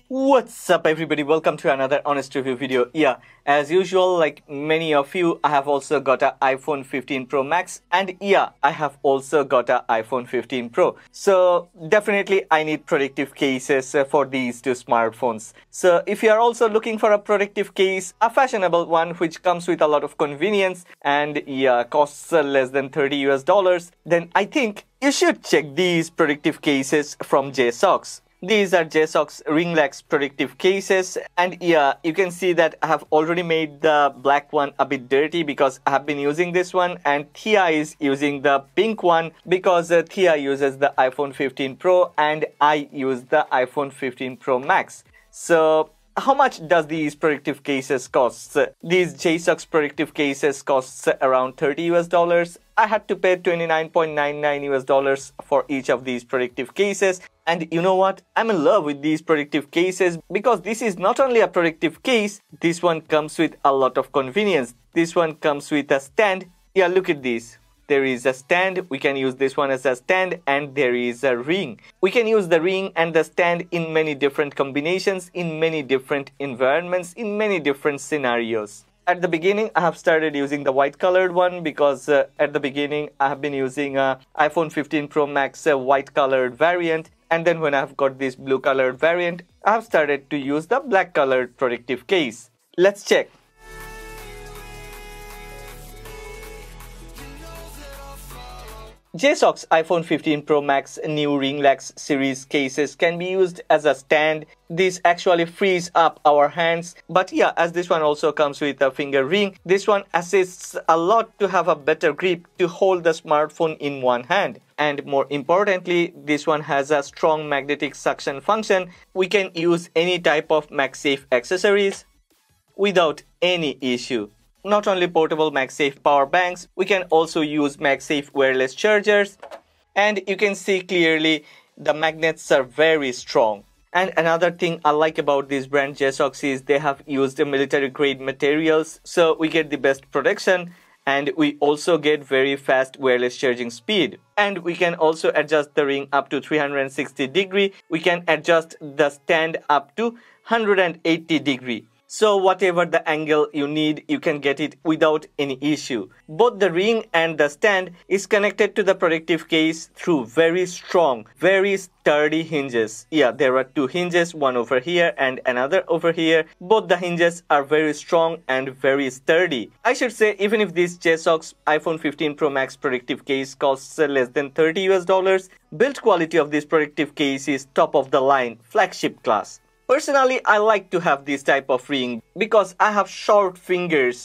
What's up everybody, welcome to another honest review video. Yeah, as usual, like many of you, I have also got an iPhone 15 Pro Max, and yeah, I have also got an iPhone 15 Pro. So definitely I need protective cases for these two smartphones. So if you are also looking for a protective case, a fashionable one which comes with a lot of convenience and yeah, costs less than $30 US, then I think you should check these protective cases from JSAUX. These are JSAUX RingLax protective cases, and yeah, you can see that I have already made the black one a bit dirty because I have been using this one, and Thea is using the pink one because Thea uses the iPhone 15 Pro and I use the iPhone 15 Pro Max. So how much does these protective cases cost? These JSAUX protective cases costs around $30 US. I had to pay $29.99 US for each of these protective cases. And you know what? I'm in love with these protective cases because this is not only a protective case, this one comes with a lot of convenience. This one comes with a stand. Yeah, look at this. There is a stand, we can use this one as a stand, and there is a ring. We can use the ring and the stand in many different combinations, in many different environments, in many different scenarios. At the beginning, I have started using the white colored one because at the beginning, I have been using a iPhone 15 Pro Max white colored variant. And then when I've got this blue colored variant, I have started to use the black colored protective case. Let's check. JSAUX iPhone 15 Pro Max new RingLax series cases can be used as a stand. This actually frees up our hands, but yeah, as this one also comes with a finger ring, this one assists a lot to have a better grip to hold the smartphone in one hand. And more importantly, this one has a strong magnetic suction function. We can use any type of MagSafe accessories without any issue. Not only portable MagSafe power banks, we can also use MagSafe wireless chargers, and you can see clearly the magnets are very strong. And another thing I like about this brand JSAUX is they have used military grade materials, so we get the best protection and we also get very fast wireless charging speed. And we can also adjust the ring up to 360 degree. We can adjust the stand up to 180 degree. So whatever the angle you need, you can get it without any issue. Both the ring and the stand is connected to the protective case through very strong, very sturdy hinges. Yeah, there are two hinges, one over here and another over here. Both the hinges are very strong and very sturdy. I should say, even if this JSAUX iPhone 15 Pro Max protective case costs less than $30 US, build quality of this protective case is top of the line, flagship class. Personally, I like to have this type of ring because I have short fingers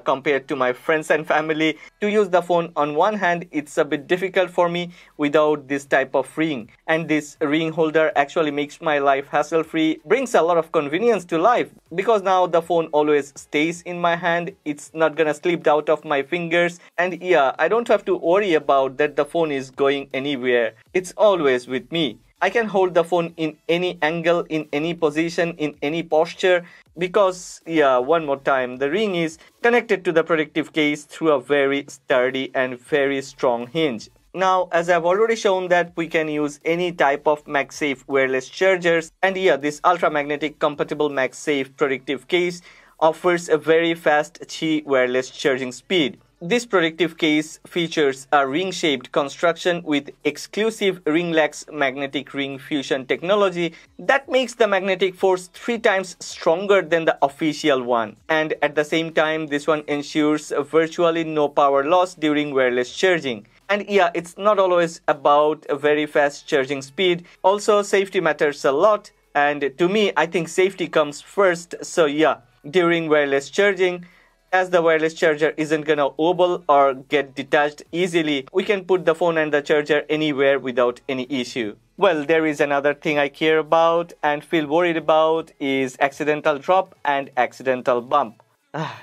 compared to my friends and family. To use the phone on one hand, it's a bit difficult for me without this type of ring. And this ring holder actually makes my life hassle-free, brings a lot of convenience to life because now the phone always stays in my hand. It's not gonna slip out of my fingers. And yeah, I don't have to worry about that the phone is going anywhere. It's always with me. I can hold the phone in any angle, in any position, in any posture because, yeah, one more time, the ring is connected to the protective case through a very sturdy and very strong hinge. Now, as I've already shown that we can use any type of MagSafe wireless chargers, and yeah, this ultra-magnetic compatible MagSafe protective case offers a very fast Qi wireless charging speed. This protective case features a ring-shaped construction with exclusive RingLax magnetic ring fusion technology that makes the magnetic force 3 times stronger than the official one. And at the same time, this one ensures virtually no power loss during wireless charging. And yeah, it's not always about a very fast charging speed. Also, safety matters a lot. And to me, I think safety comes first. So yeah, during wireless charging, as the wireless charger isn't gonna wobble or get detached easily, we can put the phone and the charger anywhere without any issue. Well, there is another thing I care about and feel worried about is accidental drop and accidental bump.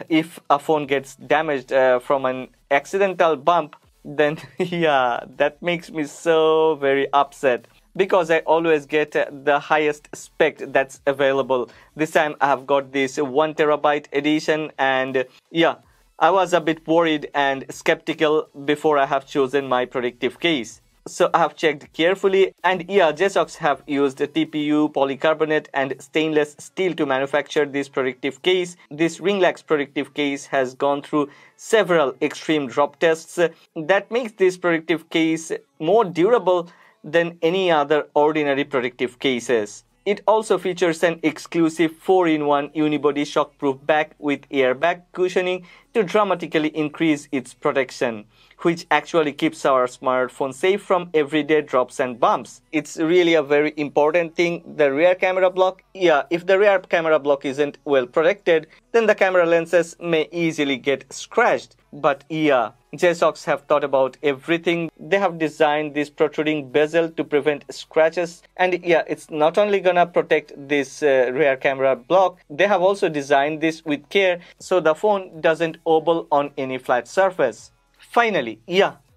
If a phone gets damaged from an accidental bump, then yeah, that makes me so very upset. Because I always get the highest spec that's available. This time I have got this 1 terabyte edition, and yeah, I was a bit worried and skeptical before I have chosen my protective case. So I have checked carefully, and yeah, JSAUX have used TPU, polycarbonate and stainless steel to manufacture this protective case. This RingLax protective case has gone through several extreme drop tests that makes this protective case more durable than any other ordinary protective cases. It also features an exclusive 4-in-1 unibody shockproof back with airbag cushioning to dramatically increase its protection, which actually keeps our smartphone safe from everyday drops and bumps. It's really a very important thing. The rear camera block, if the rear camera block isn't well protected, then the camera lenses may easily get scratched. But JSAUX have thought about everything. They have designed this protruding bezel to prevent scratches, and it's not only gonna protect this rear camera block, they have also designed this with care so the phone doesn't wobble on any flat surface. Finally,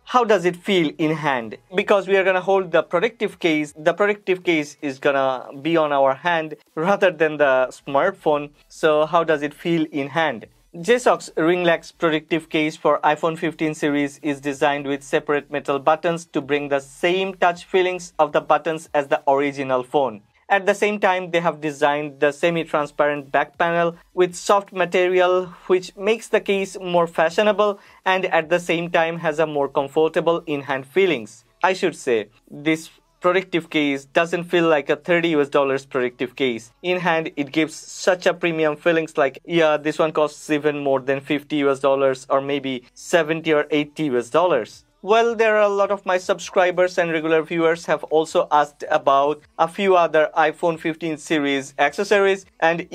how does it feel in hand? Because we are gonna hold the protective case is gonna be on our hand rather than the smartphone. So how does it feel in hand? JSAUX RingLax protective case for iPhone 15 series is designed with separate metal buttons to bring the same touch feelings of the buttons as the original phone. At the same time, they have designed the semi-transparent back panel with soft material, which makes the case more fashionable and at the same time has a more comfortable in-hand feelings. I should say, this protective case doesn't feel like a $30 protective case. In hand, it gives such a premium feelings like, this one costs even more than $50 or maybe $70 or $80. Well, there are a lot of my subscribers and regular viewers have also asked about a few other iPhone 15 series accessories, and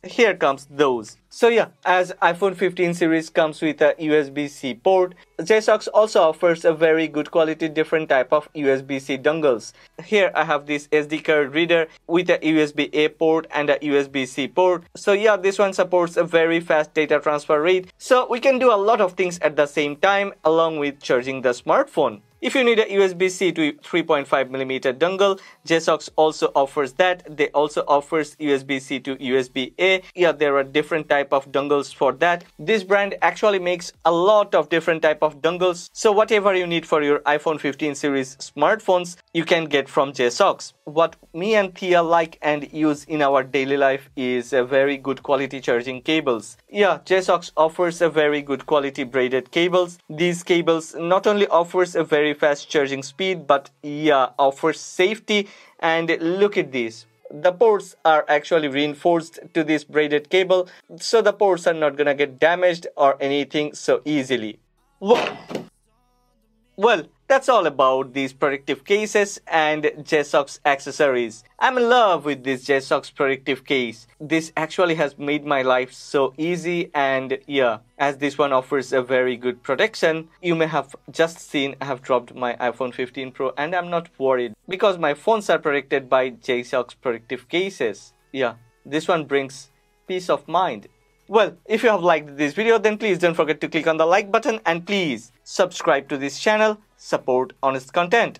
here comes those. So as iPhone 15 series comes with a USB-C port, JSAUX also offers a very good quality different type of USB-C dongles. Here I have this SD card reader with a USB-A port and a USB-C port. So this one supports a very fast data transfer rate. So we can do a lot of things at the same time along with charging the smartphone. If you need a USB-C to 3.5mm dongle, JSAUX also offers that. They also offers USB-C to USB-A. There are different type of dongles for that. This brand actually makes a lot of different type of dongles. So whatever you need for your iPhone 15 series smartphones, you can get from JSAUX. What me and Thea like and use in our daily life is a very good quality charging cables. JSAUX offers a very good quality braided cables. These cables not only offers a very fast charging speed, but offers safety. And look at this. The ports are actually reinforced to this braided cable, so the ports are not gonna get damaged or anything so easily. Well, that's all about these protective cases and JSAUX accessories. I'm in love with this JSAUX protective case. This actually has made my life so easy, and as this one offers a very good protection. You may have just seen I have dropped my iPhone 15 Pro and I'm not worried because my phones are protected by JSAUX protective cases. This one brings peace of mind. Well, if you have liked this video, then please don't forget to click on the like button and please subscribe to this channel. Support honest content.